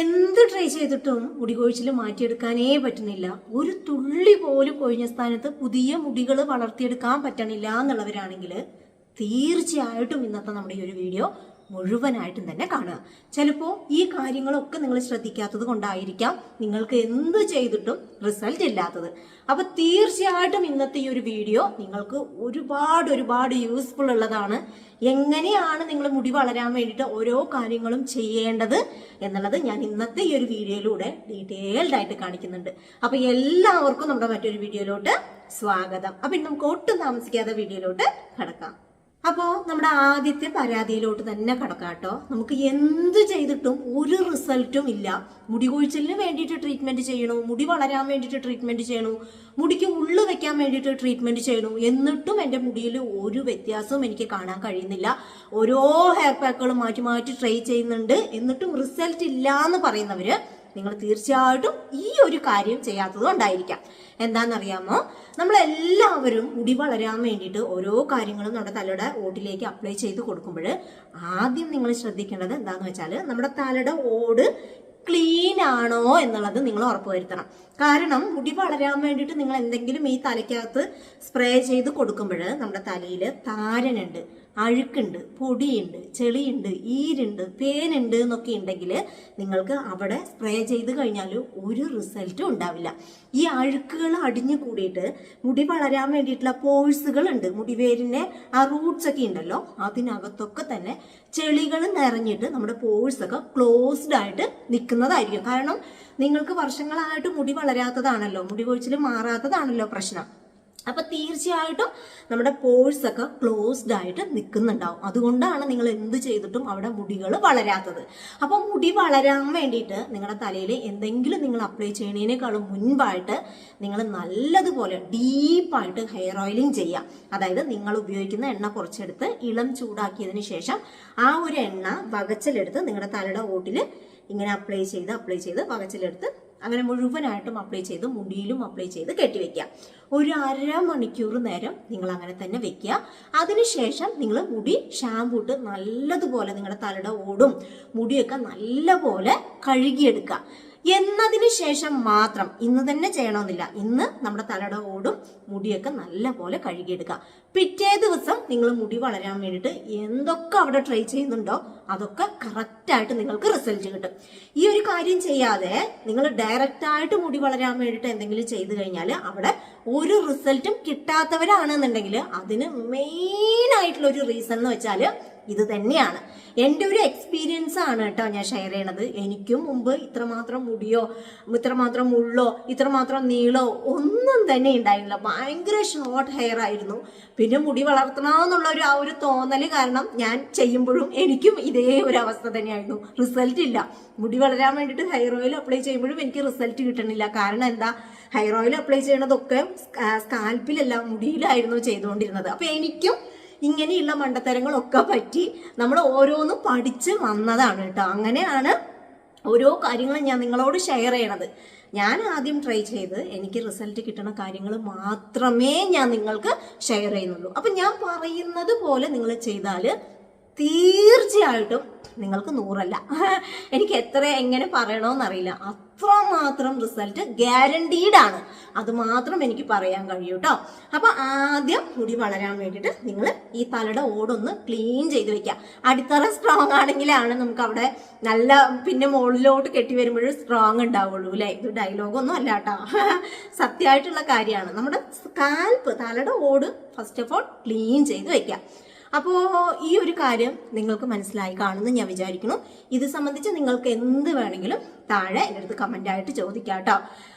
എന്ത് ട്രൈ ചെയ്തിട്ടും മുടി കൊഴിച്ചിൽ മാറ്റിയെടുക്കാനേ പറ്റുന്നില്ല. ഒരു തുള്ളി പോലും കൊഴിഞ്ഞ സ്ഥാനത്ത് പുതിയ മുടികൾ വളർത്തിയെടുക്കാൻ പറ്റണില്ല എന്നുള്ളവരാണെങ്കിൽ തീർച്ചയായിട്ടും ഇന്നത്തെ നമ്മുടെ ഈ ഒരു വീഡിയോ മുഴുവനായിട്ടും തന്നെ കാണുക. ചിലപ്പോൾ ഈ കാര്യങ്ങളൊക്കെ നിങ്ങൾ ശ്രദ്ധിക്കാത്തത് കൊണ്ടായിരിക്കാം നിങ്ങൾക്ക് എന്ത് ചെയ്തിട്ടും റിസൾട്ട് ഇല്ലാത്തത്. അപ്പൊ തീർച്ചയായിട്ടും ഇന്നത്തെ ഈ ഒരു വീഡിയോ നിങ്ങൾക്ക് ഒരുപാട് യൂസ്ഫുൾ ഉള്ളതാണ്. എങ്ങനെയാണ് നിങ്ങൾ മുടി വളരാൻ വേണ്ടിയിട്ട് ഓരോ കാര്യങ്ങളും ചെയ്യേണ്ടത് എന്നുള്ളത് ഞാൻ ഇന്നത്തെ ഈ ഒരു വീഡിയോയിലൂടെ ഡീറ്റെയിൽഡ് ആയിട്ട് കാണിക്കുന്നുണ്ട്. അപ്പൊ എല്ലാവർക്കും നമ്മുടെ മറ്റൊരു വീഡിയോയിലോട്ട് സ്വാഗതം. അപ്പൊ ഇനി നമുക്ക് ഒട്ടും താമസിക്കാതെ വീഡിയോയിലോട്ട് കടക്കാം. അപ്പോൾ നമ്മുടെ ആദ്യത്തെ പരാതിയിലോട്ട് തന്നെ കടക്കാം കേട്ടോ. നമുക്ക് എന്ത് ചെയ്തിട്ടും ഒരു റിസൾട്ടും ഇല്ല. മുടി കൊഴിച്ചിലിന് വേണ്ടിയിട്ട് ട്രീറ്റ്മെന്റ് ചെയ്യണു, മുടി വളരാൻ വേണ്ടിയിട്ട് ട്രീറ്റ്മെന്റ് ചെയ്യണു, മുടിക്ക് ഉള്ളു വെക്കാൻ വേണ്ടിയിട്ട് ട്രീറ്റ്മെന്റ് ചെയ്യണു, എന്നിട്ടും എൻ്റെ മുടിയിൽ ഒരു വ്യത്യാസവും എനിക്ക് കാണാൻ കഴിയുന്നില്ല. ഓരോ ഹെയർ പാക്കുകളും മാറ്റി മാറ്റി ട്രൈ ചെയ്യുന്നുണ്ട്, എന്നിട്ടും റിസൾട്ട് ഇല്ല എന്ന് പറയുന്നവര് നിങ്ങൾ തീർച്ചയായിട്ടും ഈ ഒരു കാര്യം ചെയ്യാത്തത് കൊണ്ടായിരിക്കാം. എന്താണെന്നറിയാമോ, നമ്മളെല്ലാവരും മുടി വളരാൻ വേണ്ടിയിട്ട് ഓരോ കാര്യങ്ങളും നമ്മുടെ തലയുടെ ഓടിലേക്ക് അപ്ലൈ ചെയ്ത് കൊടുക്കുമ്പോൾ ആദ്യം നിങ്ങൾ ശ്രദ്ധിക്കേണ്ടത് എന്താണെന്ന് വെച്ചാൽ നമ്മുടെ തലയുടെ ഓട് ക്ലീൻ ആണോ എന്നുള്ളത് നിങ്ങൾ ഉറപ്പുവരുത്തണം. കാരണം മുടി വളരാൻ വേണ്ടിയിട്ട് നിങ്ങൾ എന്തെങ്കിലും ഈ തലയ്ക്കകത്ത് സ്പ്രേ ചെയ്ത് കൊടുക്കുമ്പോൾ നമ്മുടെ തലയിൽ താരനുണ്ട്, അഴുക്കുണ്ട്, പൊടിയുണ്ട്, ചെളിയുണ്ട്, ഈരുണ്ട്, പേനുണ്ട് എന്നൊക്കെ ഉണ്ടെങ്കിൽ നിങ്ങൾക്ക് അവിടെ സ്പ്രേ ചെയ്ത് കഴിഞ്ഞാൽ ഒരു റിസൾട്ടും ഉണ്ടാവില്ല. ഈ അഴുക്കുകൾ അടിഞ്ഞു കൂടിയിട്ട് മുടി വളരാൻ വേണ്ടിയിട്ടുള്ള പോഴ്സുകൾ ഉണ്ട്, മുടിവേരിൻ്റെ ആ റൂട്ട്സ് ഒക്കെ ഉണ്ടല്ലോ, അതിനകത്തൊക്കെ തന്നെ ചെളികൾ നിറഞ്ഞിട്ട് നമ്മുടെ പോഴ്സൊക്കെ ക്ലോസ്ഡ് ആയിട്ട് നിൽക്കുന്നതായിരിക്കും. കാരണം നിങ്ങൾക്ക് വർഷങ്ങളായിട്ട് മുടി വളരാത്തതാണല്ലോ, മുടി കൊഴിച്ചിൽ മാറാത്തതാണല്ലോ പ്രശ്നം. അപ്പൊ തീർച്ചയായിട്ടും നമ്മുടെ പോഴ്സ് ഒക്കെ ക്ലോസ്ഡ് ആയിട്ട് നിൽക്കുന്നുണ്ടാവും. അതുകൊണ്ടാണ് നിങ്ങൾ എന്ത് ചെയ്തിട്ടും അവിടെ മുടികൾ വളരാത്തത്. അപ്പൊ മുടി വളരാൻ വേണ്ടിയിട്ട് നിങ്ങളുടെ തലയിൽ എന്തെങ്കിലും നിങ്ങൾ അപ്ലൈ ചെയ്യുന്നതിനേക്കാളും മുൻപായിട്ട് നിങ്ങൾ നല്ലതുപോലെ ഡീപ്പായിട്ട് ഹെയർ ഓയിലിംഗ് ചെയ്യാം. അതായത് നിങ്ങൾ ഉപയോഗിക്കുന്ന എണ്ണ കുറച്ചെടുത്ത് ഇളം ചൂടാക്കിയതിന് ശേഷം ആ ഒരു എണ്ണ വകച്ചിലെടുത്ത് നിങ്ങളുടെ തലയുടെ ഓട്ടിൽ ഇങ്ങനെ അപ്ലൈ ചെയ്ത് വകച്ചിലെടുത്ത് അങ്ങനെ മുഴുവനായിട്ടും അപ്ലൈ ചെയ്ത് മുടിയിലും അപ്ലൈ ചെയ്ത് കെട്ടിവെക്കുക. ഒരു 1/2 മണിക്കൂർ നേരം നിങ്ങൾ അങ്ങനെ തന്നെ വെക്കുക. അതിനുശേഷം നിങ്ങൾ മുടി ഷാമ്പൂ ഇട്ട് നല്ലതുപോലെ നിങ്ങളുടെ തലയുടെ ഓടും മുടിയൊക്കെ നല്ലപോലെ കഴുകിയെടുക്കുക. എന്നതിന് ശേഷം മാത്രം, ഇന്ന് തന്നെ ചെയ്യണമെന്നില്ല, ഇന്ന് നമ്മുടെ തലയുടെ ഓടും മുടിയൊക്കെ നല്ലപോലെ കഴുകിയെടുക്കുക. പിറ്റേ ദിവസം നിങ്ങൾ മുടി വളരാൻ വേണ്ടിയിട്ട് എന്തൊക്കെ അവിടെ ട്രൈ ചെയ്യുന്നുണ്ടോ അതൊക്കെ കറക്റ്റായിട്ട് നിങ്ങൾക്ക് റിസൾട്ട് കിട്ടും. ഈ ഒരു കാര്യം ചെയ്യാതെ നിങ്ങൾ ഡയറക്റ്റ് ആയിട്ട് മുടി വളരാൻ വേണ്ടിയിട്ട് എന്തെങ്കിലും ചെയ്തു കഴിഞ്ഞാൽ അവിടെ ഒരു റിസൾട്ടും കിട്ടാത്തവരാണെന്നുണ്ടെങ്കിൽ അതിന് മെയിൻ ആയിട്ടുള്ള ഒരു റീസൺ എന്ന് വെച്ചാൽ ഇത് തന്നെയാണ്. എൻ്റെ ഒരു എക്സ്പീരിയൻസ് ആണ് കേട്ടോ ഞാൻ ഷെയർ ചെയ്യണത്. എനിക്കും മുമ്പ് ഇത്രമാത്രം മുടിയോ ഇത്രമാത്രം മുള്ളോ ഇത്രമാത്രം നീളോ ഒന്നും തന്നെ ഉണ്ടായിരുന്നില്ല. ഭയങ്കര ഷോർട്ട് ഹെയർ ആയിരുന്നു. പിന്നെ മുടി വളർത്തണമെന്നുള്ള ആ ഒരു തോന്നല് കാരണം ഞാൻ ചെയ്യുമ്പോഴും എനിക്കും ഇതേ ഒരു അവസ്ഥ തന്നെയായിരുന്നു. റിസൾട്ട് ഇല്ല. മുടി വളരാൻ വേണ്ടിയിട്ട് ഹെയർ ഓയിൽ അപ്ലൈ ചെയ്യുമ്പോഴും എനിക്ക് റിസൾട്ട് കിട്ടണില്ല. കാരണം എന്താ, ഹെയർ ഓയിൽ അപ്ലൈ ചെയ്യണതൊക്കെ സ്കാൽപ്പിലല്ല മുടിയിലായിരുന്നു ചെയ്തുകൊണ്ടിരുന്നത്. അപ്പൊ എനിക്കും ഇങ്ങനെയുള്ള മണ്ടത്തരങ്ങളൊക്കെ പറ്റി നമ്മൾ ഓരോന്നും പഠിച്ച് വന്നതാണ് കേട്ടോ. അങ്ങനെയാണ് ഓരോ കാര്യങ്ങളും ഞാൻ നിങ്ങളോട് ഷെയർ ചെയ്യണത്. ഞാൻ ആദ്യം ട്രൈ ചെയ്ത് എനിക്ക് റിസൾട്ട് കിട്ടുന്ന കാര്യങ്ങൾ മാത്രമേ ഞാൻ നിങ്ങൾക്ക് ഷെയർ ചെയ്യുന്നുള്ളൂ. അപ്പം ഞാൻ പറയുന്നത് പോലെ നിങ്ങൾ ചെയ്താൽ തീർച്ചയായിട്ടും നിങ്ങൾക്ക് 100 എനിക്ക് എങ്ങനെ പറയണമെന്നറിയില്ല, അത്രമാത്രം റിസൾട്ട് ഗ്യാരണ്ടീഡ് ആണ്. അത് മാത്രം എനിക്ക് പറയാൻ കഴിയും കേട്ടോ. അപ്പൊ ആദ്യം മുടി വളരാൻ വേണ്ടിയിട്ട് നിങ്ങൾ ഈ തലയുടെ ഓടൊന്ന് ക്ലീൻ ചെയ്ത് വെക്കുക. അടിത്തറ സ്ട്രോങ് ആണെങ്കിലാണ് നമുക്ക് അവിടെ നല്ല പിന്നെ മുകളിലോട്ട് കെട്ടി വരുമ്പോഴും സ്ട്രോങ് ഉണ്ടാവുള്ളൂ അല്ലേ. ഇത് ഡയലോഗൊന്നും അല്ല കേട്ടോ, സത്യമായിട്ടുള്ള കാര്യമാണ്. നമ്മുടെ സ്കാൽപ്പ് തലയുടെ ഓട് ഫസ്റ്റ് ഓഫ് ഓൾ ക്ലീൻ ചെയ്ത് വെക്കുക. അപ്പോൾ ഈ ഒരു കാര്യം നിങ്ങൾക്ക് മനസ്സിലായി കാണുമെന്ന് ഞാൻ വിചാരിക്കുന്നു. ഇത് സംബന്ധിച്ച് നിങ്ങൾക്ക് എന്ത് വേണമെങ്കിലും താഴെ എൻ്റെ അടുത്ത് കമൻ്റ് ആയിട്ട് ചോദിക്കാം കേട്ടോ.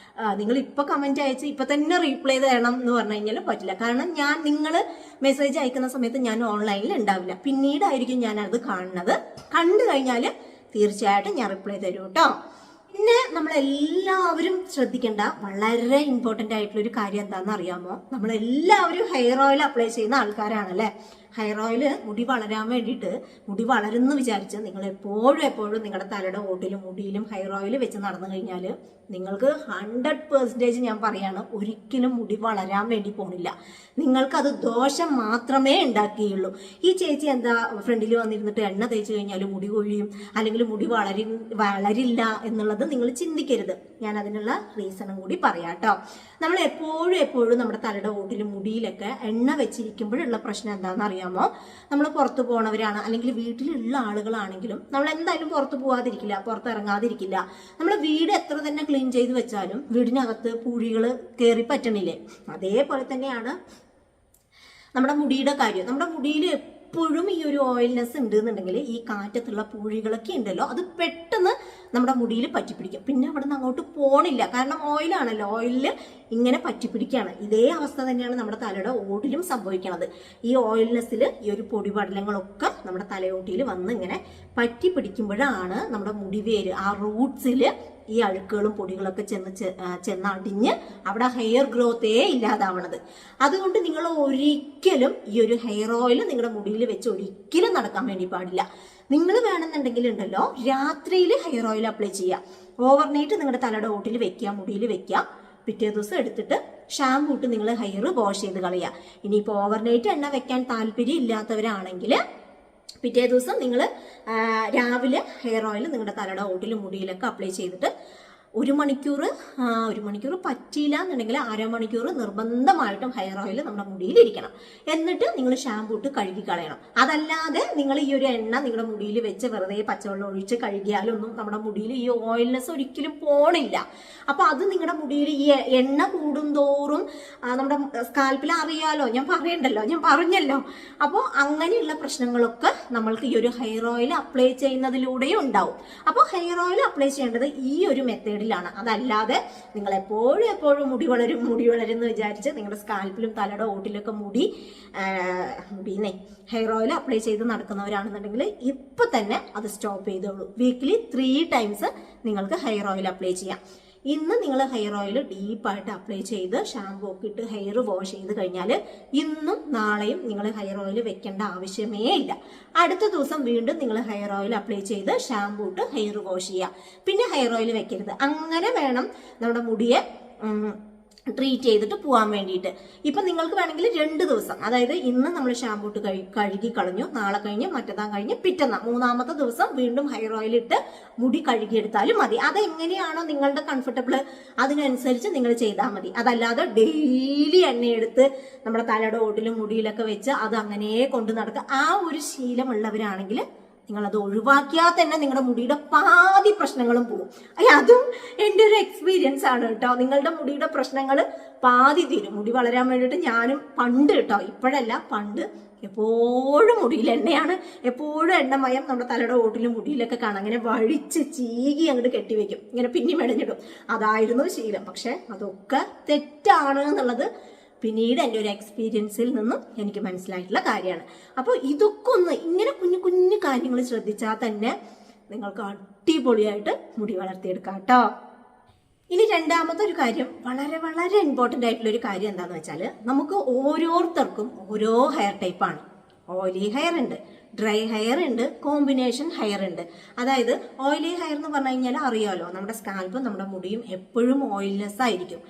നിങ്ങൾ ഇപ്പോൾ കമൻറ്റ് അയച്ച് ഇപ്പം തന്നെ റീപ്ലൈ തരണം എന്ന് പറഞ്ഞു കഴിഞ്ഞാൽ പറ്റില്ല. കാരണം നിങ്ങൾ മെസ്സേജ് അയക്കുന്ന സമയത്ത് ഞാൻ ഓൺലൈനിൽ ഉണ്ടാവില്ല. പിന്നീടായിരിക്കും ഞാനത് കാണുന്നത്. കണ്ടു കഴിഞ്ഞാൽ തീർച്ചയായിട്ടും ഞാൻ റിപ്ലൈ തരും കേട്ടോ. പിന്നെ നമ്മളെല്ലാവരും ശ്രദ്ധിക്കേണ്ട വളരെ ഇമ്പോർട്ടൻ്റ് ആയിട്ടുള്ളൊരു കാര്യം എന്താണെന്ന് അറിയാമോ, നമ്മളെല്ലാവരും ഹെയർ ഓയിൽ അപ്ലൈ ചെയ്യുന്ന ആൾക്കാരാണല്ലേ. ഹെയർ ഓയിൽ മുടി വളരാൻ വേണ്ടിയിട്ട്, മുടി വളരുന്നു വിചാരിച്ച് നിങ്ങൾ എപ്പോഴും നിങ്ങളുടെ തലയുടെ ഓട്ടിലും മുടിയിലും ഹെയർ ഓയിൽ വെച്ച് നടന്നു കഴിഞ്ഞാൽ നിങ്ങൾക്ക് 100% ഞാൻ പറയാണ്, ഒരിക്കലും മുടി വളരാൻ വേണ്ടി പോണില്ല. നിങ്ങൾക്കത് ദോഷം മാത്രമേ ഉണ്ടാക്കുകയുള്ളൂ. ഈ ചേച്ചി എന്താ ഫ്രണ്ടിൽ വന്നിരുന്നിട്ട് എണ്ണ തേച്ച് കഴിഞ്ഞാൽ മുടി കൊഴിയും അല്ലെങ്കിൽ മുടി വളരില്ല എന്നുള്ളത് നിങ്ങൾ ചിന്തിക്കരുത്. ഞാൻ അതിനുള്ള റീസണും കൂടി പറയാം കേട്ടോ. നമ്മൾ എപ്പോഴും നമ്മുടെ തലയുടെ ഓട്ടിലും മുടിയിലൊക്കെ എണ്ണ വെച്ചിരിക്കുമ്പോഴുള്ള പ്രശ്നം എന്താണെന്ന് അറിയാമോ? നമ്മൾ പുറത്ത് പോണവരാണ് അല്ലെങ്കിൽ വീട്ടിലുള്ള ആളുകളാണെങ്കിലും നമ്മൾ എന്തായാലും പുറത്ത് പോകാതിരിക്കില്ല, പുറത്തിറങ്ങാതിരിക്കില്ല. നമ്മൾ വീട് എത്ര തന്നെ ക്ലീൻ ചെയ്ത് വെച്ചാലും വീടിനകത്ത് പൂഴികൾ കയറി പറ്റണില്ലേ? അതേപോലെ തന്നെയാണ് നമ്മുടെ മുടിയുടെ കാര്യം. നമ്മുടെ മുടിയിൽ എപ്പോഴും ഈ ഒരു ഓയിൽനെസ് ഉണ്ട് എന്നുണ്ടെങ്കിൽ ഈ കാറ്റത്തുള്ള പൂഴികളൊക്കെ ഉണ്ടല്ലോ, അത് പെട്ടെന്ന് നമ്മുടെ മുടിയിൽ പറ്റിപ്പിടിക്കും. പിന്നെ അവിടെ നിന്ന് അങ്ങോട്ട് പോണില്ല, കാരണം ഓയിലാണല്ലോ, ഓയിലിൽ ഇങ്ങനെ പറ്റിപ്പിടിക്കുകയാണ്. ഇതേ അവസ്ഥ തന്നെയാണ് നമ്മുടെ തലയുടെ ഓടിലും സംഭവിക്കുന്നത്. ഈ ഓയിൽനെസ്സിൽ ഈ ഒരു പൊടിപടലങ്ങളൊക്കെ നമ്മുടെ തലയോട്ടിയിൽ വന്ന് ഇങ്ങനെ പറ്റിപ്പിടിക്കുമ്പോഴാണ് നമ്മുടെ മുടിവേര്, ആ റൂട്ട്സിൽ ഈ അഴുക്കുകളും പൊടികളൊക്കെ ചെന്നടിഞ്ഞ് അവിടെ ഹെയർ ഗ്രോത്തേ ഇല്ലാതാവണത്. അതുകൊണ്ട് നിങ്ങൾ ഒരിക്കലും ഈ ഒരു ഹെയർ ഓയിൽ നിങ്ങളുടെ മുടിയിൽ വെച്ച് ഒരിക്കലും നടക്കാൻ വേണ്ടി പാടില്ല. നിങ്ങൾ വേണമെന്നുണ്ടെങ്കിൽ ഉണ്ടല്ലോ, രാത്രിയിൽ ഹെയർ ഓയിൽ അപ്ലൈ ചെയ്യുക. ഓവർനൈറ്റ് നിങ്ങളുടെ തലയുടെ ഓട്ടിൽ വെക്കുക, മുടിയിൽ വെക്കുക. പിറ്റേ ദിവസം എടുത്തിട്ട് ഷാമ്പൂ ഇട്ട് നിങ്ങൾ ഹെയർ വാഷ് ചെയ്ത് കളയുക. ഇനിയിപ്പോൾ ഓവർനൈറ്റ് എണ്ണ വെക്കാൻ താല്പര്യം ഇല്ലാത്തവരാണെങ്കിൽ പിറ്റേ ദിവസം നിങ്ങൾ രാവിലെ ഹെയർ ഓയിൽ നിങ്ങളുടെ തലയുടെ ഓട്ടിലും മുടിയിലൊക്കെ അപ്ലൈ ചെയ്തിട്ട് ഒരു മണിക്കൂർ പറ്റിയില്ല എന്നുണ്ടെങ്കിൽ അരമണിക്കൂർ നിർബന്ധമായിട്ടും ഹെയർ ഓയിൽ നമ്മുടെ മുടിയിൽ ഇരിക്കണം. എന്നിട്ട് നിങ്ങൾ ഷാമ്പൂ ഇട്ട് കഴുകി കളയണം. അതല്ലാതെ നിങ്ങൾ ഈ ഒരു എണ്ണ നിങ്ങളുടെ മുടിയിൽ വെച്ച് വെറുതെ പച്ചവെള്ളം ഒഴിച്ച് കഴുകിയാലൊന്നും നമ്മുടെ മുടിയിൽ ഈ ഓയിൽനെസ് ഒരിക്കലും പോണില്ല. അപ്പൊ അത് നിങ്ങളുടെ മുടിയിൽ ഈ എണ്ണ കൂടുന്തോറും നമ്മുടെ സ്കാൽപ്പിൽ അറിയാലോ, ഞാൻ പറഞ്ഞല്ലോ. അപ്പോൾ അങ്ങനെയുള്ള പ്രശ്നങ്ങളൊക്കെ നമ്മൾക്ക് ഈ ഒരു ഹെയർ ഓയിൽ അപ്ലൈ ചെയ്യുന്നതിലൂടെയും ഉണ്ടാവും. അപ്പോൾ ഹെയർ ഓയിൽ അപ്ലൈ ചെയ്യേണ്ടത് ഈ ഒരു മെത്തേഡിലാണ്. അതല്ലാതെ നിങ്ങൾ എപ്പോഴും മുടി വളരും എന്ന് വിചാരിച്ച് നിങ്ങളുടെ സ്കാൽപ്പിലും തലയുടെ ഓട്ടിലൊക്കെ മുടിനെ ഹെയർ ഓയിൽ അപ്ലൈ ചെയ്ത് നടക്കുന്നവരാണെന്നുണ്ടെങ്കിൽ ഇപ്പൊ തന്നെ അത് സ്റ്റോപ്പ് ചെയ്തോളൂ. വീക്ക്ലി 3 times നിങ്ങൾക്ക് ഹെയർ ഓയിൽ അപ്ലൈ ചെയ്യാം. ഇന്ന് നിങ്ങൾ ഹെയർ ഓയിൽ ഡീപ്പായിട്ട് അപ്ലൈ ചെയ്ത് ഷാമ്പൂ ഒക്കെ ഇട്ട് ഹെയർ വാഷ് ചെയ്ത് കഴിഞ്ഞാൽ ഇന്നും നാളെയും നിങ്ങൾ ഹെയർ ഓയിൽ വെക്കേണ്ട ആവശ്യമേ ഇല്ല. അടുത്ത ദിവസം വീണ്ടും നിങ്ങൾ ഹെയർ ഓയിൽ അപ്ലൈ ചെയ്ത് ഷാമ്പൂ ഇട്ട് ഹെയർ വാഷ് ചെയ്യുക. പിന്നെ ഹെയർ ഓയിൽ വെക്കരുത്. അങ്ങനെ വേണം നമ്മുടെ മുടിയെ ട്രീറ്റ് ചെയ്തിട്ട് പോകാൻ വേണ്ടിയിട്ട്. ഇപ്പം നിങ്ങൾക്ക് വേണമെങ്കിൽ 2 ദിവസം, അതായത് ഇന്ന് നമ്മൾ ഷാമ്പൂ ഇട്ട് കഴുകി കളഞ്ഞു, നാളെ കഴിഞ്ഞ് മറ്റന്നാൾ കഴിഞ്ഞ് പിറ്റന്നാൾ 3ാമത്തെ ദിവസം വീണ്ടും ഹെയർ ഓയിൽ ഇട്ട് മുടി കഴുകിയെടുത്താലും മതി. അതെങ്ങനെയാണോ നിങ്ങളുടെ കംഫർട്ടബിൾ അതിനനുസരിച്ച് നിങ്ങൾ ചെയ്താൽ മതി. അതല്ലാതെ ഡെയിലി എണ്ണയെടുത്ത് നമ്മുടെ തലയുടെ ഓട്ടിലും മുടിയിലൊക്കെ വെച്ച് അത് അങ്ങനെ കൊണ്ട് നടക്കുക, ആ ഒരു ശീലമുള്ളവരാണെങ്കിൽ നിങ്ങളത് ഒഴിവാക്കിയാൽ തന്നെ നിങ്ങളുടെ മുടിയുടെ പാതി പ്രശ്നങ്ങളും പോകും. അതും എൻ്റെ ഒരു എക്സ്പീരിയൻസ് ആണ് കേട്ടോ. നിങ്ങളുടെ മുടിയുടെ പ്രശ്നങ്ങൾ പാതി തീരും. മുടി വളരാൻ വേണ്ടിയിട്ട് ഞാനും പണ്ട് കേട്ടോ, ഇപ്പോഴല്ല, പണ്ട് എപ്പോഴും മുടിയിൽ എണ്ണയാണ്, എപ്പോഴും എണ്ണമയം നമ്മുടെ തലയുടെ ഓട്ടിലും മുടിയിലൊക്കെ കാണാം. അങ്ങനെ വഴിച്ച് ചീകി അങ്ങോട്ട് കെട്ടിവെക്കും, ഇങ്ങനെ പിന്നെ മെടഞ്ഞിടും. അതായിരുന്നു ശീലം. പക്ഷെ അതൊക്കെ തെറ്റാണ് എന്നുള്ളത് പിന്നീട് എൻ്റെ ഒരു എക്സ്പീരിയൻസിൽ നിന്നും എനിക്ക് മനസ്സിലായിട്ടുള്ള കാര്യമാണ്. അപ്പോൾ ഇതൊക്കെ ഒന്ന് ഇങ്ങനെ കുഞ്ഞു കാര്യങ്ങൾ ശ്രദ്ധിച്ചാൽ തന്നെ നിങ്ങൾക്ക് അടിപൊളിയായിട്ട് മുടി വളർത്തിയെടുക്കാം കേട്ടോ. ഇനി രണ്ടാമത്തെ ഒരു കാര്യം, വളരെ ഇമ്പോർട്ടൻ്റ് ആയിട്ടുള്ള ഒരു കാര്യം എന്താണെന്ന് വെച്ചാൽ, നമുക്ക് ഓരോരുത്തർക്കും ഓരോ ഹെയർ ടൈപ്പാണ്. ഓയിലി ഹെയർ ഉണ്ട്, ഡ്രൈ ഹെയർ ഉണ്ട്, കോമ്പിനേഷൻ ഹെയർ ഉണ്ട്. അതായത് ഓയിലി ഹെയർ എന്ന് പറഞ്ഞു കഴിഞ്ഞാൽ അറിയാമല്ലോ, നമ്മുടെ സ്കാൽപ്പും നമ്മുടെ മുടിയും എപ്പോഴും ഓയിൽനെസ് ആയിരിക്കും.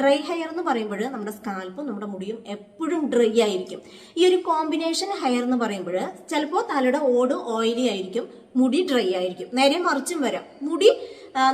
ഡ്രൈ ഹെയർ എന്ന് പറയുമ്പോൾ നമ്മുടെ സ്കാൽപ്പും നമ്മുടെ മുടിയും എപ്പോഴും ഡ്രൈ ആയിരിക്കും. ഈ ഒരു കോമ്പിനേഷൻ ഹെയർ എന്ന് പറയുമ്പോൾ ചിലപ്പോൾ തലയുടെ ഓട് ഓയിലി ആയിരിക്കും, മുടി ഡ്രൈ ആയിരിക്കും. നേരെ മറിച്ചും വരാം, മുടി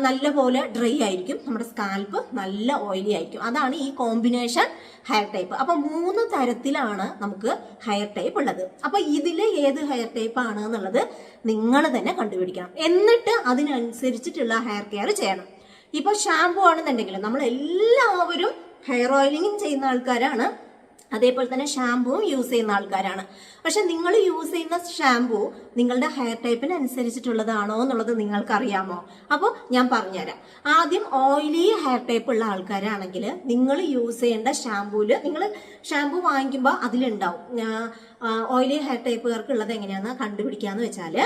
നല്ലപോലെ ഡ്രൈ ആയിരിക്കും, നമ്മുടെ സ്കാൽപ്പ് നല്ല ഓയിലി ആയിരിക്കും. അതാണ് ഈ കോമ്പിനേഷൻ ഹെയർ ടൈപ്പ്. അപ്പൊ 3 തരത്തിലാണ് നമുക്ക് ഹെയർ ടൈപ്പ് ഉള്ളത്. അപ്പൊ ഇതിൽ ഏത് ഹെയർ ടൈപ്പ് ആണ് എന്നുള്ളത് നിങ്ങൾ തന്നെ കണ്ടുപിടിക്കണം. എന്നിട്ട് അതിനനുസരിച്ചിട്ടുള്ള ഹെയർ കെയർ ചെയ്യണം. ഇപ്പൊ ഷാമ്പു ആണെന്നുണ്ടെങ്കിൽ നമ്മൾ എല്ലാവരും ഹെയർ ഓയിലിംഗ് ചെയ്യുന്ന ആൾക്കാരാണ്, അതേപോലെ തന്നെ ഷാമ്പുവും യൂസ് ചെയ്യുന്ന ആൾക്കാരാണ്. പക്ഷെ നിങ്ങൾ യൂസ് ചെയ്യുന്ന ഷാമ്പു നിങ്ങളുടെ ഹെയർ ടൈപ്പിന് അനുസരിച്ചിട്ടുള്ളതാണോ എന്നുള്ളത് നിങ്ങൾക്കറിയാമോ? അപ്പോൾ ഞാൻ പറഞ്ഞുതരാം. ആദ്യം ഓയിലി ഹെയർ ടൈപ്പ് ഉള്ള ആൾക്കാരാണെങ്കിൽ നിങ്ങൾ യൂസ് ചെയ്യേണ്ട ഷാമ്പൂല്, നിങ്ങൾ ഷാമ്പു വാങ്ങിക്കുമ്പോൾ അതിലുണ്ടാവും ഓയിലി ഹെയർ ടൈപ്പുകാർക്ക് ഉള്ളത് എങ്ങനെയാണെന്ന് കണ്ടുപിടിക്കാന്ന് വെച്ചാൽ,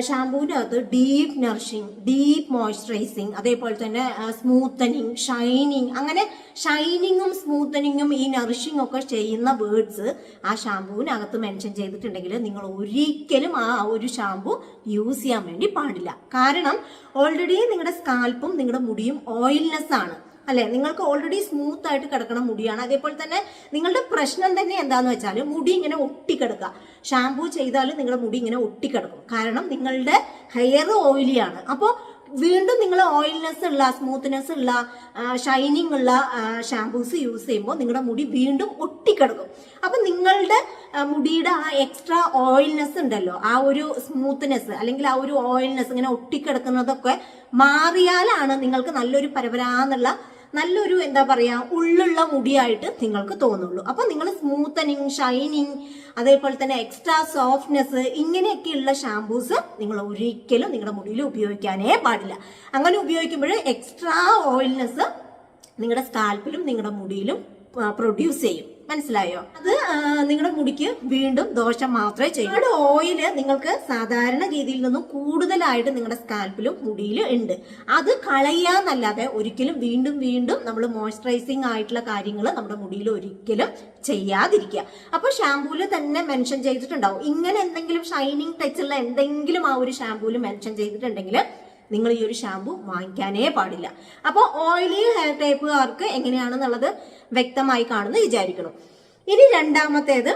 ഷാമ്പൂവിൻ്റെ അകത്ത് ഡീപ്പ് നറിഷിങ്, ഡീപ്പ് മോയ്സ്ചറൈസിങ്, അതേപോലെ തന്നെ സ്മൂത്തനിങ്, ഷൈനിങ്, അങ്ങനെ ഷൈനിങ്ങും സ്മൂത്തനിങ്ങും ഈ നറിഷിങ് ഒക്കെ ചെയ്യുന്ന വേർഡ്സ് ആ ഷാമ്പൂവിനകത്ത് മെൻഷൻ ചെയ്തിട്ടുണ്ടെങ്കിൽ നിങ്ങൾ ഒരിക്കലും ആ ഒരു ഷാമ്പൂ യൂസ് ചെയ്യാൻ വേണ്ടി പാടില്ല. കാരണം ഓൾറെഡി നിങ്ങളുടെ സ്കാൽപ്പും നിങ്ങളുടെ മുടിയും ഓയിൽനെസ് ആണ് അല്ലെ, നിങ്ങൾക്ക് ഓൾറെഡി സ്മൂത്ത് ആയിട്ട് കിടക്കണ മുടിയാണ്. അതേപോലെ തന്നെ നിങ്ങളുടെ പ്രശ്നം തന്നെ എന്താന്ന് വെച്ചാൽ മുടി ഇങ്ങനെ ഒട്ടിക്കിടക്കുക. ഷാമ്പൂ ചെയ്താൽ നിങ്ങളുടെ മുടി ഇങ്ങനെ ഒട്ടിക്കിടക്കും. കാരണം നിങ്ങളുടെ ഹെയർ ഓയിലിയാണ്. അപ്പോൾ വീണ്ടും നിങ്ങൾ ഓയിൽനെസ് ഉള്ള, സ്മൂത്ത്നെസ് ഉള്ള, ഷൈനിങ് ഉള്ള ഷാമ്പൂസ് യൂസ് ചെയ്യുമ്പോൾ നിങ്ങളുടെ മുടി വീണ്ടും ഒട്ടിക്കിടക്കും. അപ്പം നിങ്ങളുടെ മുടിയുടെ ആ എക്സ്ട്രാ ഓയിൽനെസ് ഉണ്ടല്ലോ, ആ ഒരു സ്മൂത്ത്നെസ് അല്ലെങ്കിൽ ആ ഒരു ഓയിൽനെസ് ഇങ്ങനെ ഒട്ടിക്കിടക്കുന്നതൊക്കെ മാറിയാലാണ് നിങ്ങൾക്ക് നല്ലൊരു പരപരാന്നുള്ള നല്ലൊരു എന്താ പറയാ ഉള്ളുള്ള മുടിയായിട്ട് നിങ്ങൾക്ക് തോന്നുള്ളൂ. അപ്പൊ നിങ്ങൾ സ്മൂത്തനിങ്, ഷൈനിങ്, അതേപോലെ തന്നെ എക്സ്ട്രാ സോഫ്റ്റ്നെസ് ഇങ്ങനെയൊക്കെയുള്ള ഷാമ്പൂസ് നിങ്ങൾ ഒരിക്കലും നിങ്ങളുടെ മുടിയിൽ ഉപയോഗിക്കാനേ പാടില്ല. അങ്ങനെ ഉപയോഗിക്കുമ്പോൾ എക്സ്ട്രാ ഓയിൽനെസ് നിങ്ങളുടെ സ്കാൽപ്പിലും നിങ്ങളുടെ മുടിയിലും പ്രൊഡ്യൂസ് ചെയ്യും. മനസ്സിലായോ? അത് നിങ്ങളുടെ മുടിക്ക് വീണ്ടും ദോഷം മാത്രമേ ചെയ്യൂ. നിങ്ങളുടെ ഓയില് നിങ്ങൾക്ക് സാധാരണ രീതിയിൽ നിന്നും കൂടുതലായിട്ട് നിങ്ങളുടെ സ്കാൽപ്പിലും മുടിയിലും ഉണ്ട്. അത് കളയാന്നല്ലാതെ ഒരിക്കലും വീണ്ടും വീണ്ടും നമ്മൾ മോയ്സ്ചറൈസിങ് ആയിട്ടുള്ള കാര്യങ്ങൾ നമ്മുടെ മുടിയിൽ ഒരിക്കലും ചെയ്യാതിരിക്കുക. അപ്പൊ ഷാമ്പൂല് തന്നെ മെൻഷൻ ചെയ്തിട്ടുണ്ടാവും ഇങ്ങനെ എന്തെങ്കിലും ഷൈനിങ് ടച്ചുള്ള എന്തെങ്കിലും ആ ഒരു ഷാമ്പൂല് മെൻഷൻ ചെയ്തിട്ടുണ്ടെങ്കിൽ നിങ്ങൾ ഈ ഒരു ഷാമ്പു വാങ്ങിക്കാനേ പാടില്ല. അപ്പോൾ ഓയിലി ഹെയർ ടൈപ്പുകാർക്ക് എങ്ങനെയാണെന്നുള്ളത് വ്യക്തമായി കാണുന്നു വിചാരിക്കണം. ഇനി രണ്ടാമത്തേത്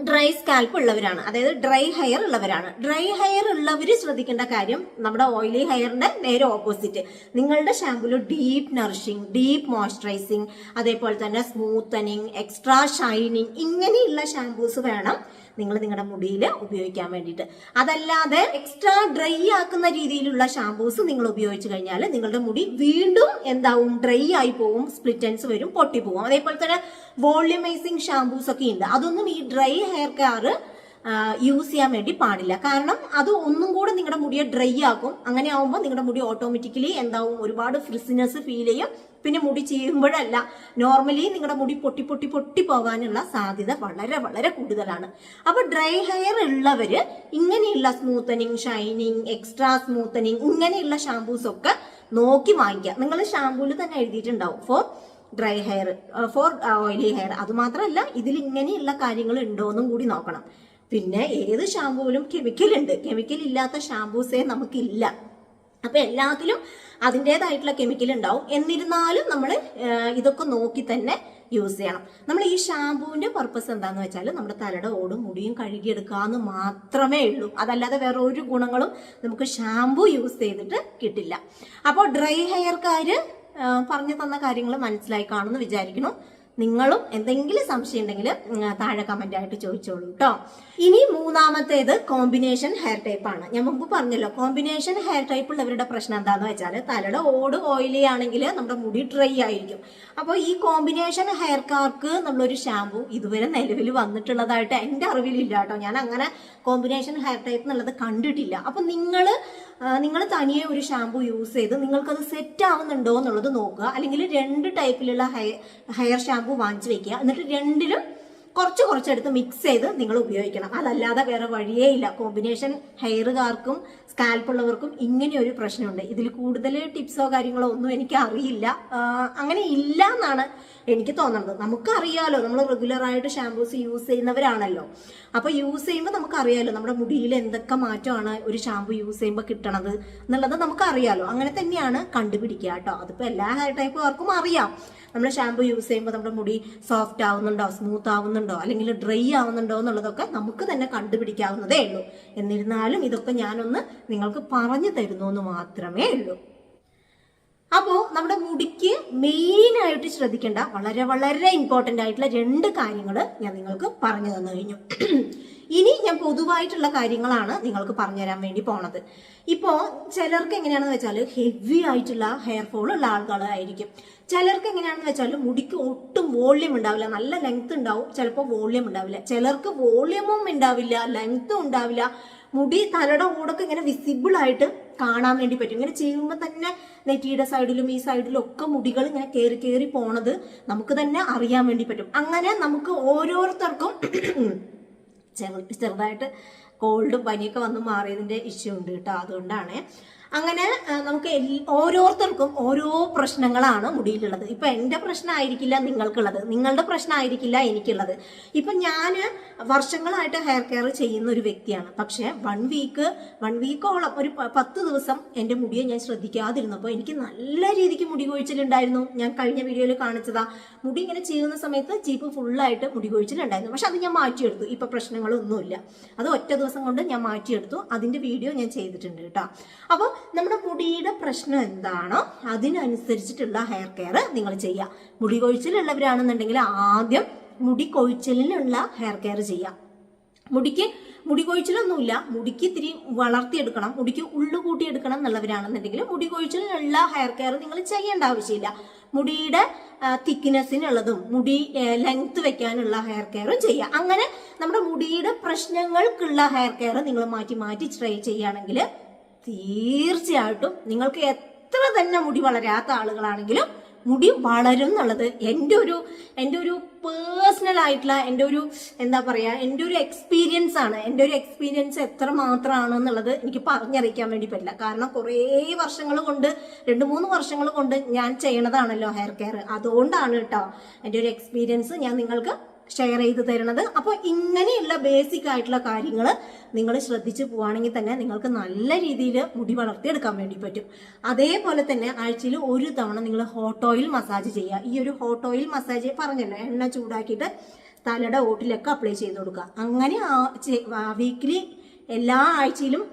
ഡ്രൈ സ്കാൽപ്പ് ഉള്ളവരാണ്, അതായത് ഡ്രൈ ഹെയർ ഉള്ളവരാണ്. ഡ്രൈ ഹെയർ ഉള്ളവർ ശ്രദ്ധിക്കേണ്ട കാര്യം നമ്മുടെ ഓയിലി ഹെയറിന്റെ നേരെ ഓപ്പോസിറ്റ്. നിങ്ങളുടെ ഷാമ്പൂല് ഡീപ്പ് നറിഷിങ്, ഡീപ്പ് മോയ്സ്ചറൈസിങ്, അതേപോലെ തന്നെ സ്മൂത്തനിങ്, എക്സ്ട്രാ ഷൈനിങ് ഇങ്ങനെയുള്ള ഷാമ്പൂസ് വേണം നിങ്ങൾ നിങ്ങളുടെ മുടിയിൽ ഉപയോഗിക്കാൻ വേണ്ടിയിട്ട്. അതല്ലാതെ എക്സ്ട്രാ ഡ്രൈ ആക്കുന്ന രീതിയിലുള്ള ഷാമ്പൂസ് നിങ്ങൾ ഉപയോഗിച്ച് കഴിഞ്ഞാൽ നിങ്ങളുടെ മുടി വീണ്ടും എന്താവും, ഡ്രൈ ആയി പോവും, സ്പ്ലിറ്റൻസ് വരും, പൊട്ടിപ്പോവും. അതേപോലെ തന്നെ വോള്യൂമൈസിങ് ഷാമ്പൂസ് ഒക്കെ ഉണ്ട്. അതൊന്നും ഈ ഡ്രൈ ഹെയർക്കാർ യൂസ് ചെയ്യാൻ വേണ്ടി പാടില്ല. കാരണം അത് ഒന്നും കൂടെ നിങ്ങളുടെ മുടിയെ ഡ്രൈ ആക്കും. അങ്ങനെ ആവുമ്പോൾ നിങ്ങളുടെ മുടി ഓട്ടോമാറ്റിക്കലി എന്താവും, ഒരുപാട് ഫ്രിസിനെസ് ഫീൽ ചെയ്യും. പിന്നെ മുടി ചെയ്യുമ്പോഴല്ല, നോർമലി നിങ്ങളുടെ മുടി പൊട്ടി പൊട്ടി പൊട്ടി പോകാനുള്ള സാധ്യത വളരെ വളരെ കൂടുതലാണ്. അപ്പൊ ഡ്രൈ ഹെയർ ഉള്ളവര് ഇങ്ങനെയുള്ള സ്മൂത്തനിങ്, ഷൈനിങ്, എക്സ്ട്രാ സ്മൂത്തനിങ് ഇങ്ങനെയുള്ള ഷാമ്പൂസ് ഒക്കെ നോക്കി വാങ്ങിക്കുക. നിങ്ങൾ ഷാമ്പൂല് തന്നെ എഴുതിയിട്ടുണ്ടാവും for dry hair, for oily hair. അത് മാത്രമല്ല ഇതിൽ ഇങ്ങനെയുള്ള കാര്യങ്ങൾ ഉണ്ടോന്നും കൂടി നോക്കണം. പിന്നെ ഏത് ഷാമ്പൂവിലും കെമിക്കൽ ഉണ്ട്. കെമിക്കൽ ഇല്ലാത്ത ഷാമ്പൂസേ നമുക്കില്ല. അപ്പൊ എല്ലാത്തിലും അതിൻ്റെതായിട്ടുള്ള കെമിക്കൽ ഉണ്ടാവും. എന്നിരുന്നാലും നമ്മൾ ഇതൊക്കെ നോക്കി തന്നെ യൂസ് ചെയ്യണം. നമ്മൾ ഈ ഷാമ്പൂവിന്റെ പർപ്പസ് എന്താന്ന് വെച്ചാൽ നമ്മുടെ തലയുടെ ഓടും മുടിയും കഴുകിയെടുക്കാന്ന് മാത്രമേ ഉള്ളൂ. അതല്ലാതെ വേറെ ഒരു ഗുണങ്ങളും നമുക്ക് ഷാമ്പൂ യൂസ് ചെയ്തിട്ട് കിട്ടില്ല. അപ്പോൾ ഡ്രൈ ഹെയർക്കാര് പറഞ്ഞു തന്ന കാര്യങ്ങൾ മനസ്സിലായി കാണുമെന്ന് വിചാരിക്കുന്നു. നിങ്ങളും എന്തെങ്കിലും സംശയം ഉണ്ടെങ്കിൽ താഴെ കമന്റ് ആയിട്ട് ചോദിച്ചോളൂ കേട്ടോ. ഇനി മൂന്നാമത്തേത് കോമ്പിനേഷൻ ഹെയർ ടൈപ്പ് ആണ്. ഞാൻ മുമ്പ് പറഞ്ഞല്ലോ, കോമ്പിനേഷൻ ഹെയർ ടൈപ്പ് ഉള്ളവരുടെ പ്രശ്നം എന്താന്ന് വെച്ചാൽ തലയുടെ ഓട് ഓയിലി ആണെങ്കിൽ നമ്മുടെ മുടി ഡ്രൈ ആയിരിക്കും. അപ്പോൾ ഈ കോമ്പിനേഷൻ ഹെയർക്കാർക്ക് നമ്മളൊരു ഷാമ്പൂ ഇതുവരെ നിലവിൽ വന്നിട്ടുള്ളതായിട്ട് എൻ്റെ അറിവിലില്ല കേട്ടോ. ഞാൻ അങ്ങനെ കോമ്പിനേഷൻ ഹെയർ ടൈപ്പ് എന്നുള്ളത് കണ്ടിട്ടില്ല. അപ്പൊ നിങ്ങൾ തനിയെ ഒരു ഷാമ്പൂ യൂസ് ചെയ്ത് നിങ്ങൾക്കത് സെറ്റ് ആവുന്നുണ്ടോ എന്നുള്ളത് നോക്കുക. അല്ലെങ്കിൽ 2 ടൈപ്പിലുള്ള ഹെയർ ഷാമ്പൂ വാങ്ങിച്ചു വെക്കുക. എന്നിട്ട് രണ്ടിലും കുറച്ചെടുത്ത് മിക്സ് ചെയ്ത് നിങ്ങൾ ഉപയോഗിക്കണം. അതല്ലാതെ വേറെ വഴിയേ ഇല്ല. കോമ്പിനേഷൻ ഹെയറുകാർക്കും സ്കാൽപ്പ് ഉള്ളവർക്കും ഇങ്ങനെ ഒരു പ്രശ്നമുണ്ട്. ഇതിൽ കൂടുതൽ ടിപ്സോ കാര്യങ്ങളോ ഒന്നും എനിക്ക് അറിയില്ല. അങ്ങനെ ഇല്ല എന്നാണ് എനിക്ക് തോന്നുന്നത്. നമുക്കറിയാലോ, നമ്മൾ റെഗുലർ ആയിട്ട് ഷാമ്പൂസ് യൂസ് ചെയ്യുന്നവരാണല്ലോ. അപ്പൊ യൂസ് ചെയ്യുമ്പോൾ നമുക്കറിയാലോ നമ്മുടെ മുടിയിൽ എന്തൊക്കെ മാറ്റമാണ് ഒരു ഷാമ്പൂ യൂസ് ചെയ്യുമ്പോൾ കിട്ടണത് എന്നുള്ളത് നമുക്കറിയാലോ. അങ്ങനെ തന്നെയാണ് കണ്ടുപിടിക്കുക കേട്ടോ. അതിപ്പോ എല്ലാ ഹെയർ ടൈപ്പുകാർക്കും അറിയാം. നമ്മൾ ഷാമ്പൂ യൂസ് ചെയ്യുമ്പോൾ നമ്മുടെ മുടി സോഫ്റ്റ് ആവുന്നുണ്ടോ, സ്മൂത്ത് ആവുന്നുണ്ടോ, അല്ലെങ്കിൽ ഡ്രൈ ആവുന്നുണ്ടോ എന്നുള്ളതൊക്കെ നമുക്ക് തന്നെ കണ്ടുപിടിക്കാവുന്നതേ ഉള്ളൂ. എന്നിരുന്നാലും ഇതൊക്കെ ഞാനൊന്ന് നിങ്ങൾക്ക് പറഞ്ഞു തരുന്നു എന്ന് മാത്രമേ ഉള്ളൂ. അപ്പോൾ നമ്മുടെ മുടിക്ക് മെയിൻ ആയിട്ട് ശ്രദ്ധിക്കേണ്ട വളരെ വളരെ ഇമ്പോർട്ടൻ്റ് ആയിട്ടുള്ള 2 കാര്യങ്ങൾ ഞാൻ നിങ്ങൾക്ക് പറഞ്ഞു തന്നു കഴിഞ്ഞു. ഇനി ഞാൻ പൊതുവായിട്ടുള്ള കാര്യങ്ങളാണ് നിങ്ങൾക്ക് പറഞ്ഞുതരാൻ വേണ്ടി പോണത്. ഇപ്പോൾ ചിലർക്ക് എങ്ങനെയാണെന്ന് വെച്ചാൽ ഹെവി ആയിട്ടുള്ള ഹെയർ ഫോൾ ഉള്ള ആളുകളായിരിക്കും. ചിലർക്ക് എങ്ങനെയാണെന്ന് വെച്ചാൽ മുടിക്ക് ഒട്ടും വോള്യൂം ഉണ്ടാവില്ല, നല്ല ലെങ്ത് ഉണ്ടാവും, ചിലപ്പോൾ വോള്യൂം ഉണ്ടാവില്ല. ചിലർക്ക് വോള്യൂമും ഉണ്ടാവില്ല, ലെങ്ത്തും ഉണ്ടാവില്ല. മുടി തലയുടെ ഓടൊക്കെ ഇങ്ങനെ വിസിബിൾ ആയിട്ട് കാണാൻ വേണ്ടി പറ്റും. ഇങ്ങനെ ചെയ്യുമ്പോൾ തന്നെ നെറ്റിയുടെ സൈഡിലും ഈ സൈഡിലും ഒക്കെ മുടികൾ ഇങ്ങനെ കയറി പോണത് നമുക്ക് തന്നെ അറിയാൻ വേണ്ടി പറ്റും. അങ്ങനെ നമുക്ക് ഓരോരുത്തർക്കും ചെറുതായിട്ട് കോൾഡും പനിയൊക്കെ വന്ന് മാറിയതിന്റെ ഇഷ്യൂ ഉണ്ട് കേട്ടോ. അതുകൊണ്ടാണ് അങ്ങനെ നമുക്ക് ഓരോരുത്തർക്കും ഓരോ പ്രശ്നങ്ങളാണ് മുടിയിലുള്ളത്. ഇപ്പൊ എന്റെ പ്രശ്നമായിരിക്കില്ല നിങ്ങൾക്കുള്ളത്, നിങ്ങളുടെ പ്രശ്നമായിരിക്കില്ല എനിക്കുള്ളത്. ഇപ്പൊ ഞാൻ വർഷങ്ങളായിട്ട് ഹെയർ കെയർ ചെയ്യുന്ന ഒരു വ്യക്തിയാണ്. പക്ഷെ വൺ വീക്കോളം ഒരു 10 ദിവസം എന്റെ മുടിയെ ഞാൻ ശ്രദ്ധിക്കാതിരുന്നപ്പോൾ എനിക്ക് നല്ല രീതിക്ക് മുടി കൊഴിച്ചിലുണ്ടായിരുന്നു. ഞാൻ കഴിഞ്ഞ വീഡിയോയിൽ കാണിച്ചതാ. മുടി ഇങ്ങനെ ചെയ്യുന്ന സമയത്ത് ചീപ്പ് ഫുള്ളായിട്ട് മുടി കൊഴിച്ചിലുണ്ടായിരുന്നു. പക്ഷെ അത് ഞാൻ മാറ്റിയെടുത്തു. ഇപ്പൊ പ്രശ്നങ്ങളൊന്നുമില്ല. അത് ഒറ്റ ദിവസം കൊണ്ട് ഞാൻ മാറ്റിയെടുത്തു. അതിന്റെ വീഡിയോ ഞാൻ ചെയ്തിട്ടുണ്ട് കേട്ടോ. അപ്പോൾ നമ്മുടെ മുടിയുടെ പ്രശ്നം എന്താണോ അതിനനുസരിച്ചിട്ടുള്ള ഹെയർ കെയർ നിങ്ങൾ ചെയ്യുക. മുടി കൊഴിച്ചിലുള്ളവരാണെന്നുണ്ടെങ്കിൽ ആദ്യം മുടി കൊഴിച്ചിലിനുള്ള ഹെയർ കെയർ ചെയ്യാം. മുടി കൊഴിച്ചിലൊന്നുമില്ല, മുടിക്ക് ഇത്തിരി വളർത്തിയെടുക്കണം, മുടിക്ക് ഉള്ളു കൂട്ടിയെടുക്കണം എന്നുള്ളവരാണെന്നുണ്ടെങ്കിൽ മുടി കൊഴിച്ചിലിനുള്ള ഹെയർ കെയർ നിങ്ങൾ ചെയ്യേണ്ട ആവശ്യമില്ല. മുടിയുടെ തിക്നെസ്സിനുള്ളതും മുടി ലെങ്ത് വെക്കാനുള്ള ഹെയർ കെയറും ചെയ്യുക. അങ്ങനെ നമ്മുടെ മുടിയുടെ പ്രശ്നങ്ങൾക്കുള്ള ഹെയർ കെയർ നിങ്ങൾ മാറ്റി ട്രൈ ചെയ്യുകയാണെങ്കിൽ തീർച്ചയായിട്ടും നിങ്ങൾക്ക് എത്ര തന്നെ മുടി വളരാത്ത ആളുകളാണെങ്കിലും മുടി വളരും എന്നുള്ളത് എൻ്റെ ഒരു പേഴ്സണൽ ആയിട്ടുള്ള എൻ്റെ ഒരു എന്താ പറയാ എൻ്റെ ഒരു എക്സ്പീരിയൻസ് ആണ്. എൻ്റെ ഒരു എക്സ്പീരിയൻസ് എത്ര മാത്രമാണ് എന്നുള്ളത് എനിക്ക് പറഞ്ഞറിയിക്കാൻ വേണ്ടി പറ്റില്ല. കാരണം കുറേ വർഷങ്ങൾ കൊണ്ട് 2-3 വർഷങ്ങൾ കൊണ്ട് ഞാൻ ചെയ്യണതാണല്ലോ ഹെയർ കെയർ. അതുകൊണ്ടാണ് കേട്ടോ എൻ്റെ ഒരു എക്സ്പീരിയൻസ് ഞാൻ നിങ്ങൾക്ക് ഷെയർ ചെയ്ത് തരുന്നത്. അപ്പോൾ ഇങ്ങനെയുള്ള ബേസിക് ആയിട്ടുള്ള കാര്യങ്ങൾ നിങ്ങൾ ശ്രദ്ധിച്ചു പോവുകയാണെങ്കിൽ തന്നെ നിങ്ങൾക്ക് നല്ല രീതിയിൽ മുടി വളർത്തിയെടുക്കാൻ വേണ്ടി പറ്റും. അതേപോലെ തന്നെ ആഴ്ചയിൽ ഒരു തവണ നിങ്ങൾ ഹോട്ട് ഓയിൽ മസാജ് ചെയ്യുക. ഈ ഒരു ഹോട്ട് ഓയിൽ മസാജ് പറഞ്ഞല്ലോ, എണ്ണ ചൂടാക്കിയിട്ട് തലയുടെ ഓട്ടിലൊക്കെ അപ്ലൈ ചെയ്ത് കൊടുക്കുക. അങ്ങനെ വീക്കിലി എല്ലാ ആഴ്ചയിലും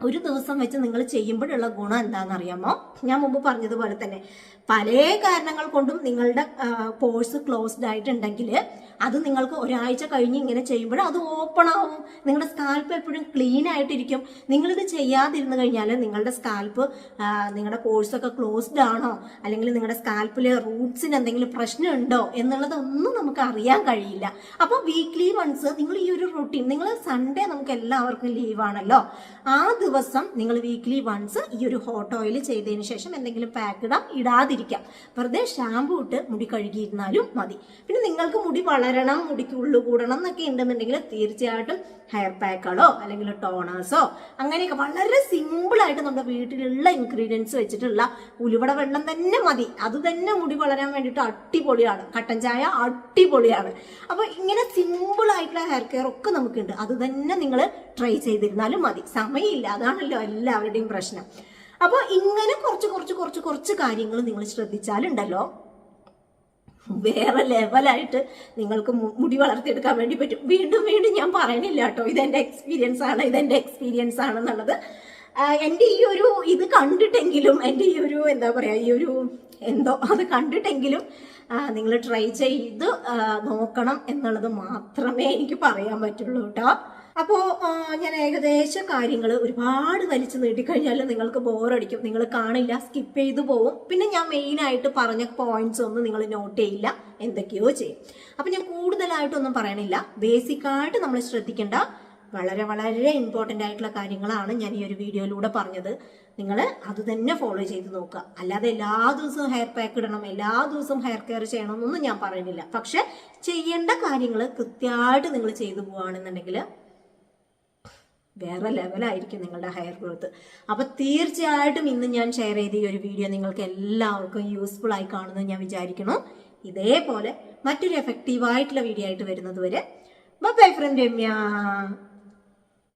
ഒരു ദിവസം വെച്ച് നിങ്ങൾ ചെയ്യുമ്പോഴുള്ള ഗുണം എന്താണെന്ന് അറിയാമോ? ഞാൻ മുമ്പ് പറഞ്ഞതുപോലെ തന്നെ പല കാരണങ്ങൾ കൊണ്ടും നിങ്ങളുടെ പോഴ്സ് ക്ലോസ്ഡ് ആയിട്ടുണ്ടെങ്കിൽ അത് നിങ്ങൾക്ക് ഒരാഴ്ച കഴിഞ്ഞ് ഇങ്ങനെ ചെയ്യുമ്പോൾ അത് ഓപ്പൺ ആവും. നിങ്ങളുടെ സ്കാൽപ്പ് എപ്പോഴും ക്ലീൻ ആയിട്ടിരിക്കും. നിങ്ങളിത് ചെയ്യാതിരുന്നു കഴിഞ്ഞാൽ നിങ്ങളുടെ സ്കാൽപ്പ് നിങ്ങളുടെ പോഴ്സൊക്കെ ക്ലോസ്ഡ് ആണോ, അല്ലെങ്കിൽ നിങ്ങളുടെ സ്കാൽപ്പിൽ റൂട്ട്സിന് എന്തെങ്കിലും പ്രശ്നമുണ്ടോ എന്നുള്ളതൊന്നും നമുക്ക് അറിയാൻ കഴിയില്ല. അപ്പോൾ വീക്ക്ലി വൺസ് നിങ്ങൾ ഈ ഒരു റൂട്ടീൻ, നിങ്ങൾ സൺഡേ നമുക്ക് എല്ലാവർക്കും ലീവാണല്ലോ, ആ ദിവസം നിങ്ങൾ വീക്ക്ലി വൺസ് ഈ ഒരു ഹോട്ട് ഓയിൽ ചെയ്തതിന് ശേഷം എന്തെങ്കിലും പാക്ക് ഇടാതിരിക്കാം. വെറുതെ ഷാമ്പു ഇട്ട് മുടി കഴുകിയിരുന്നാലും മതി. പിന്നെ നിങ്ങൾക്ക് മുടി വളരണം, മുടിക്ക് ഉള്ളു കൂടണം എന്നൊക്കെ ഉണ്ടെന്നുണ്ടെങ്കിൽ തീർച്ചയായിട്ടും ഹെയർ പാക്കുകളോ അല്ലെങ്കിൽ ടോണേഴ്സോ അങ്ങനെയൊക്കെ വളരെ സിമ്പിൾ ആയിട്ട് നമ്മുടെ വീട്ടിലുള്ള ഇൻഗ്രീഡിയൻസ് വെച്ചിട്ടുള്ള ഉലുവട വെള്ളം തന്നെ മതി. അത് തന്നെ മുടി വളരാൻ വേണ്ടിയിട്ട് അടിപൊളിയാണ്. കട്ടൻ ചായ അടിപൊളിയാണ്. അപ്പൊ ഇങ്ങനെ സിമ്പിൾ ആയിട്ടുള്ള ഹെയർ കെയർ ഒക്കെ നമുക്കുണ്ട്. അത് തന്നെ നിങ്ങൾ ട്രൈ ചെയ്തിരുന്നാലും മതി. സമയമില്ല, അതാണല്ലോ എല്ലാവരുടെയും പ്രശ്നം. അപ്പൊ ഇങ്ങനെ കുറച്ച് കാര്യങ്ങൾ നിങ്ങൾ ശ്രദ്ധിച്ചാലുണ്ടല്ലോ വേറെ ലെവലായിട്ട് നിങ്ങൾക്ക് മുടി വളർത്തിയെടുക്കാൻ വേണ്ടി പറ്റും. വീണ്ടും ഞാൻ പറയണില്ല കേട്ടോ, ഇതെന്റെ എക്സ്പീരിയൻസ് ആണെന്നുള്ളത്. എൻ്റെ ഈ ഒരു ഇത് കണ്ടിട്ടെങ്കിലും, എൻ്റെ ഈ ഒരു എന്താ പറയാ, ഈ ഒരു അത് കണ്ടിട്ടെങ്കിലും നിങ്ങൾ ട്രൈ ചെയ്ത് നോക്കണം എന്നുള്ളത് മാത്രമേ എനിക്ക് പറയാൻ പറ്റുള്ളൂ കേട്ടോ. അപ്പോൾ ഞാൻ ഏകദേശം കാര്യങ്ങൾ ഒരുപാട് വലിച്ചു നീട്ടിക്കഴിഞ്ഞാൽ നിങ്ങൾക്ക് ബോറടിക്കും, നിങ്ങൾ കാണില്ല, സ്കിപ്പ് ചെയ്തു പോവും. പിന്നെ ഞാൻ മെയിനായിട്ട് പറഞ്ഞ പോയിന്റ്സ് ഒന്നും നിങ്ങൾ നോട്ട് ചെയ്യില്ല, എന്തൊക്കെയോ ചെയ്യും. അപ്പം ഞാൻ കൂടുതലായിട്ടൊന്നും പറയണില്ല. ബേസിക്കായിട്ട് നമ്മൾ ശ്രദ്ധിക്കേണ്ട വളരെ ഇമ്പോർട്ടൻ്റ് ആയിട്ടുള്ള കാര്യങ്ങളാണ് ഞാൻ ഈ ഒരു വീഡിയോയിലൂടെ പറഞ്ഞത്. നിങ്ങൾ അത് തന്നെ ഫോളോ ചെയ്ത് നോക്കുക. അല്ലാതെ എല്ലാ ദിവസവും ഹെയർ പാക്ക് ഇടണം, എല്ലാ ദിവസവും ഹെയർ കെയർ ചെയ്യണം എന്നൊന്നും ഞാൻ പറയുന്നില്ല. പക്ഷെ ചെയ്യേണ്ട കാര്യങ്ങൾ കൃത്യമായിട്ട് നിങ്ങൾ ചെയ്തു പോവുകയാണെന്നുണ്ടെങ്കിൽ വേറെ ലെവലായിരിക്കും നിങ്ങളുടെ ഹെയർ ഗ്രോത്ത്. അപ്പൊ തീർച്ചയായിട്ടും ഇന്ന് ഞാൻ ഷെയർ ചെയ്ത ഈ ഒരു വീഡിയോ നിങ്ങൾക്ക് എല്ലാവർക്കും യൂസ്ഫുൾ ആയി കാണുമെന്ന് ഞാൻ വിചാരിക്കുന്നു. ഇതേപോലെ മറ്റൊരു എഫക്റ്റീവായിട്ടുള്ള വീഡിയോ ആയിട്ട് വരുന്നത് വരെ ബൈ ഫ്രം രമ്യ.